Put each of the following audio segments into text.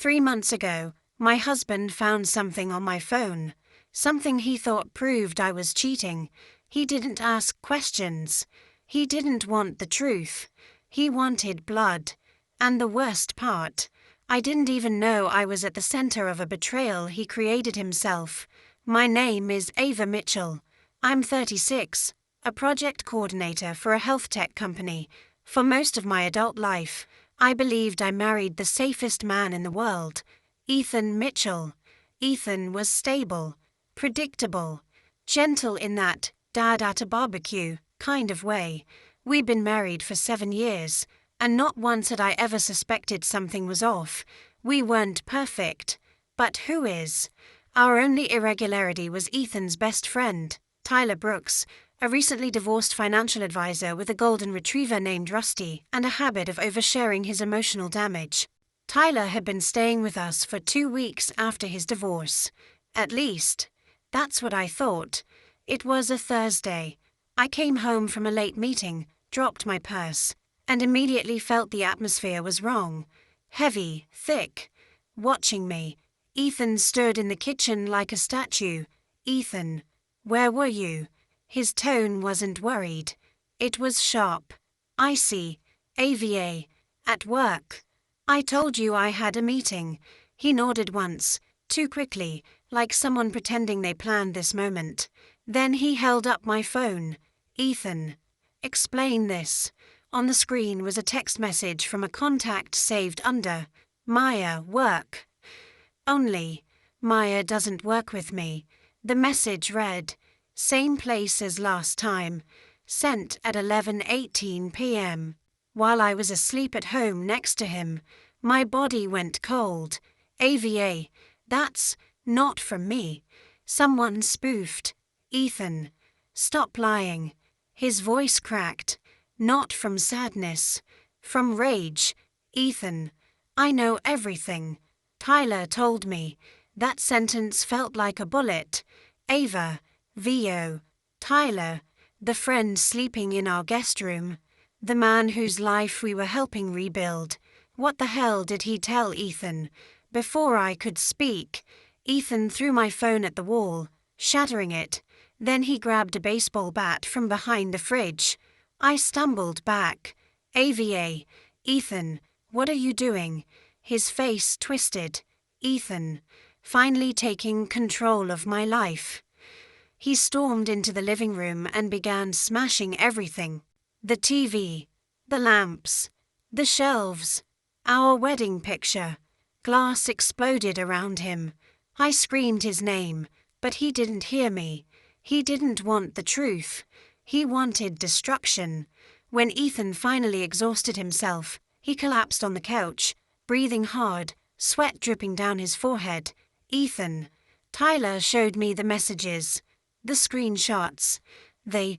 3 months ago, my husband found something on my phone. Something he thought proved I was cheating. He didn't ask questions. He didn't want the truth. He wanted blood. And the worst part, I didn't even know I was at the center of a betrayal he created himself. My name is Ava Mitchell. I'm 36, a project coordinator for a health tech company. For most of my adult life, I believed I married the safest man in the world, Ethan Mitchell. Ethan was stable, predictable, gentle in that dad at a barbecue kind of way. We'd been married for 7 years, and not once had I ever suspected something was off. We weren't perfect, but who is? Our only irregularity was Ethan's best friend, Tyler Brooks, a recently divorced financial advisor with a golden retriever named Rusty and a habit of oversharing his emotional damage. Tyler had been staying with us for 2 weeks after his divorce. At least, that's what I thought. It was a Thursday. I came home from a late meeting, dropped my purse, and immediately felt the atmosphere was wrong. Heavy, thick. Watching me, Ethan stood in the kitchen like a statue. "Ethan, where were you?" His tone wasn't worried. It was sharp. "Icy. AVA. At work. I told you I had a meeting." He nodded once, too quickly, like someone pretending they planned this moment. Then he held up my phone. "Ethan, explain this." On the screen was a text message from a contact saved under Maya, work. Only, Maya doesn't work with me. The message read, "Same place as last time. Sent at 11:18 p.m. While I was asleep at home next to him, my body went cold. AVA, that's not from me. Someone spoofed. Ethan, stop lying." His voice cracked. "Not from sadness. From rage. Ethan, I know everything. Tyler told me." That sentence felt like a bullet. Ava, VO, Tyler, the friend sleeping in our guest room, the man whose life we were helping rebuild. What the hell did he tell Ethan? Before I could speak, Ethan threw my phone at the wall, shattering it. Then he grabbed a baseball bat from behind the fridge. I stumbled back. AVA, Ethan, what are you doing? His face twisted. Ethan, finally taking control of my life. He stormed into the living room and began smashing everything. The TV, the lamps, the shelves, our wedding picture. Glass exploded around him. I screamed his name, but he didn't hear me. He didn't want the truth. He wanted destruction. When Ethan finally exhausted himself, he collapsed on the couch, breathing hard, sweat dripping down his forehead. "Ethan." Tyler showed me the messages, the screenshots, the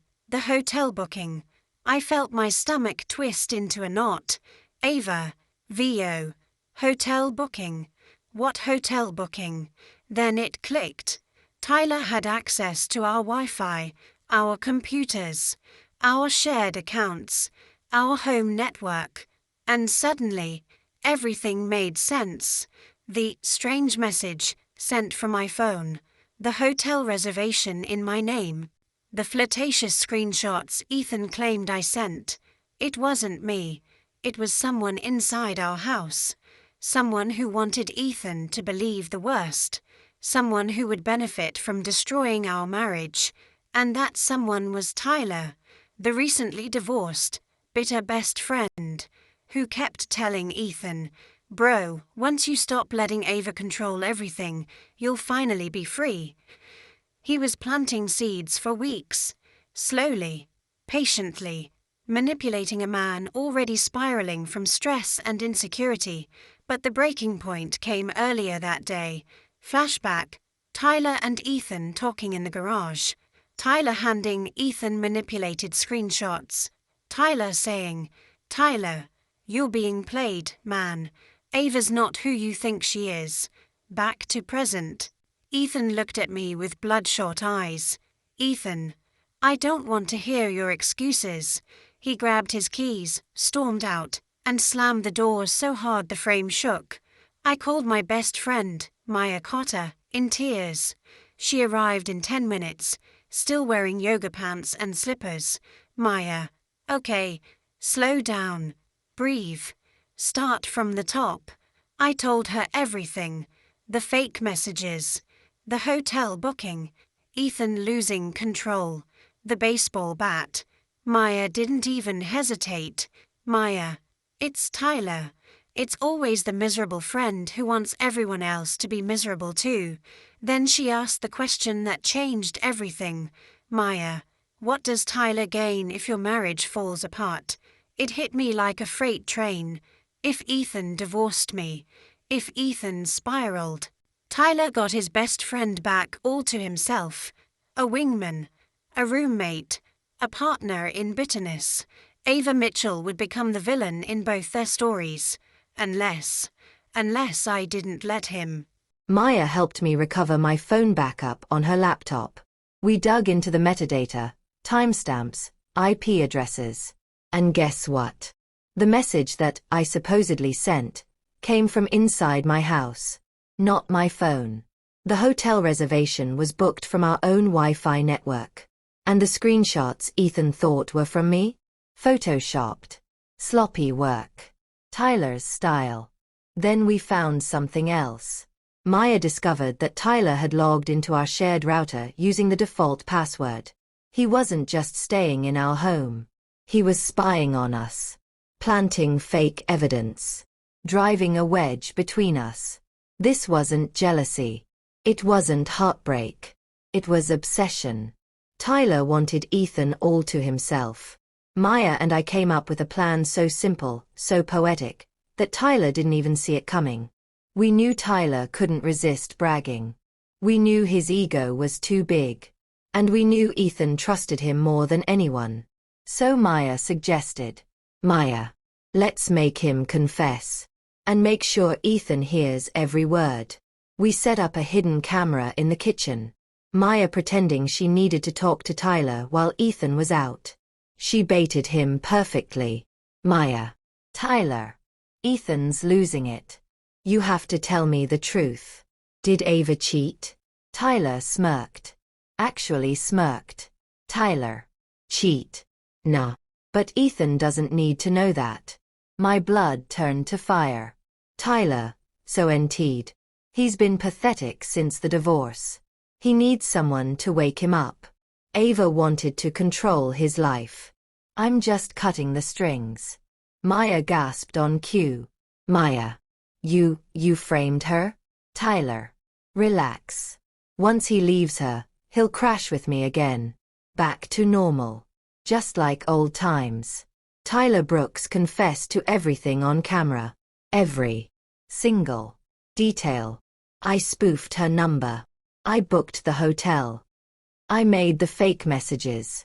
hotel booking. I felt my stomach twist into a knot. Ava, VO, hotel booking. What hotel booking? Then it clicked. Tyler had access to our Wi-Fi, our computers, our shared accounts, our home network. And suddenly, everything made sense. The strange message sent from my phone, the hotel reservation in my name, the flirtatious screenshots Ethan claimed I sent. It wasn't me. It was someone inside our house. Someone who wanted Ethan to believe the worst. Someone who would benefit from destroying our marriage. And that someone was Tyler, the recently divorced, bitter best friend, who kept telling Ethan, "Bro, once you stop letting Ava control everything, you'll finally be free." He was planting seeds for weeks, slowly, patiently, manipulating a man already spiraling from stress and insecurity. But the breaking point came earlier that day. Flashback, Tyler and Ethan talking in the garage. Tyler handing Ethan manipulated screenshots. Tyler saying, "Tyler, you're being played, man. Ava's not who you think she is." Back to present. Ethan looked at me with bloodshot eyes. "Ethan, I don't want to hear your excuses." He grabbed his keys, stormed out, and slammed the door so hard the frame shook. I called my best friend, Maya Cotter, in tears. She arrived in 10 minutes, still wearing yoga pants and slippers. Maya, okay, slow down, breathe, start from the top. I told her everything. The fake messages, the hotel booking, Ethan losing control, the baseball bat. Maya didn't even hesitate. Maya, it's Tyler. It's always the miserable friend who wants everyone else to be miserable too. Then she asked the question that changed everything. Maya, what does Tyler gain if your marriage falls apart? It hit me like a freight train. If Ethan divorced me, if Ethan spiraled. Tyler got his best friend back all to himself. A wingman, a roommate, a partner in bitterness. Ava Mitchell would become the villain in both their stories. Unless I didn't let him. Maya helped me recover my phone backup on her laptop. We dug into the metadata, timestamps, IP addresses. And guess what? The message that I supposedly sent came from inside my house, not my phone. The hotel reservation was booked from our own Wi-Fi network. And the screenshots Ethan thought were from me? Photoshopped. Sloppy work. Tyler's style. Then we found something else. Maya discovered that Tyler had logged into our shared router using the default password. He wasn't just staying in our home. He was spying on us, planting fake evidence, driving a wedge between us. This wasn't jealousy. It wasn't heartbreak. It was obsession. Tyler wanted Ethan all to himself. Maya and I came up with a plan so simple, so poetic, that Tyler didn't even see it coming. We knew Tyler couldn't resist bragging. We knew his ego was too big. And we knew Ethan trusted him more than anyone. So Maya suggested, Maya, let's make him confess. And make sure Ethan hears every word. We set up a hidden camera in the kitchen. Maya pretending she needed to talk to Tyler while Ethan was out. She baited him perfectly. Maya. Tyler. Ethan's losing it. You have to tell me the truth. Did Ava cheat? Tyler smirked. Actually smirked. Tyler. Cheat. Nah. But Ethan doesn't need to know that. My blood turned to fire. Tyler, so NT'd. He's been pathetic since the divorce. He needs someone to wake him up. Ava wanted to control his life. I'm just cutting the strings. Maya gasped on cue. Maya. You framed her? Tyler. Relax. Once he leaves her, he'll crash with me again. Back to normal. Just like old times. Tyler Brooks confessed to everything on camera. Every single detail. I spoofed her number. I booked the hotel. I made the fake messages.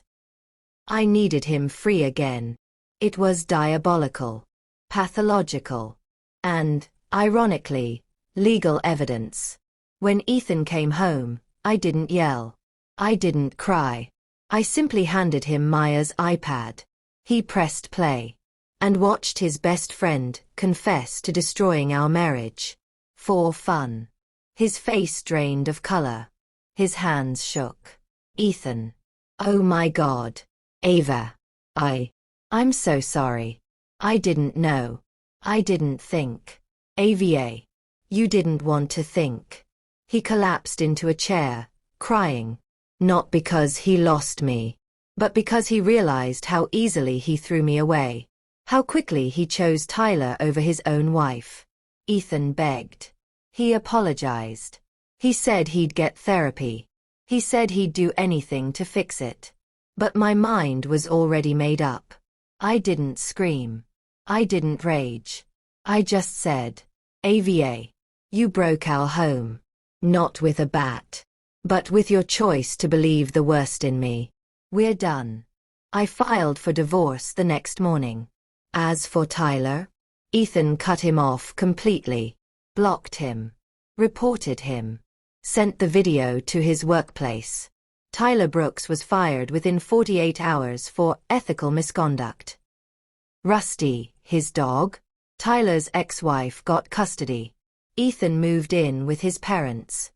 I needed him free again. It was diabolical, pathological, and, ironically, legal evidence. When Ethan came home, I didn't yell. I didn't cry. I simply handed him Maya's iPad. He pressed play and watched his best friend confess to destroying our marriage. For fun. His face drained of color. His hands shook. Ethan. Oh my God. Ava. I'm so sorry. I didn't know. I didn't think. AVA. You didn't want to think. He collapsed into a chair, crying. Not because he lost me, but because he realized how easily he threw me away. How quickly he chose Tyler over his own wife. Ethan begged. He apologized. He said he'd get therapy. He said he'd do anything to fix it. But my mind was already made up. I didn't scream. I didn't rage. I just said, AVA, you broke our home. Not with a bat. But with your choice to believe the worst in me. We're done. I filed for divorce the next morning. As for Tyler, Ethan cut him off completely. Blocked him. Reported him. Sent the video to his workplace. Tyler Brooks was fired within 48 hours for ethical misconduct. Rusty, his dog, Tyler's ex-wife, got custody. Ethan moved in with his parents.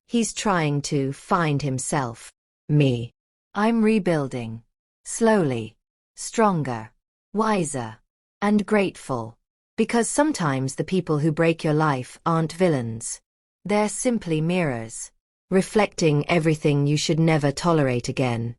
He's trying to find himself. Me. I'm rebuilding. Slowly. Stronger. Wiser. And grateful. Because sometimes the people who break your life aren't villains. They're simply mirrors. Reflecting everything you should never tolerate again.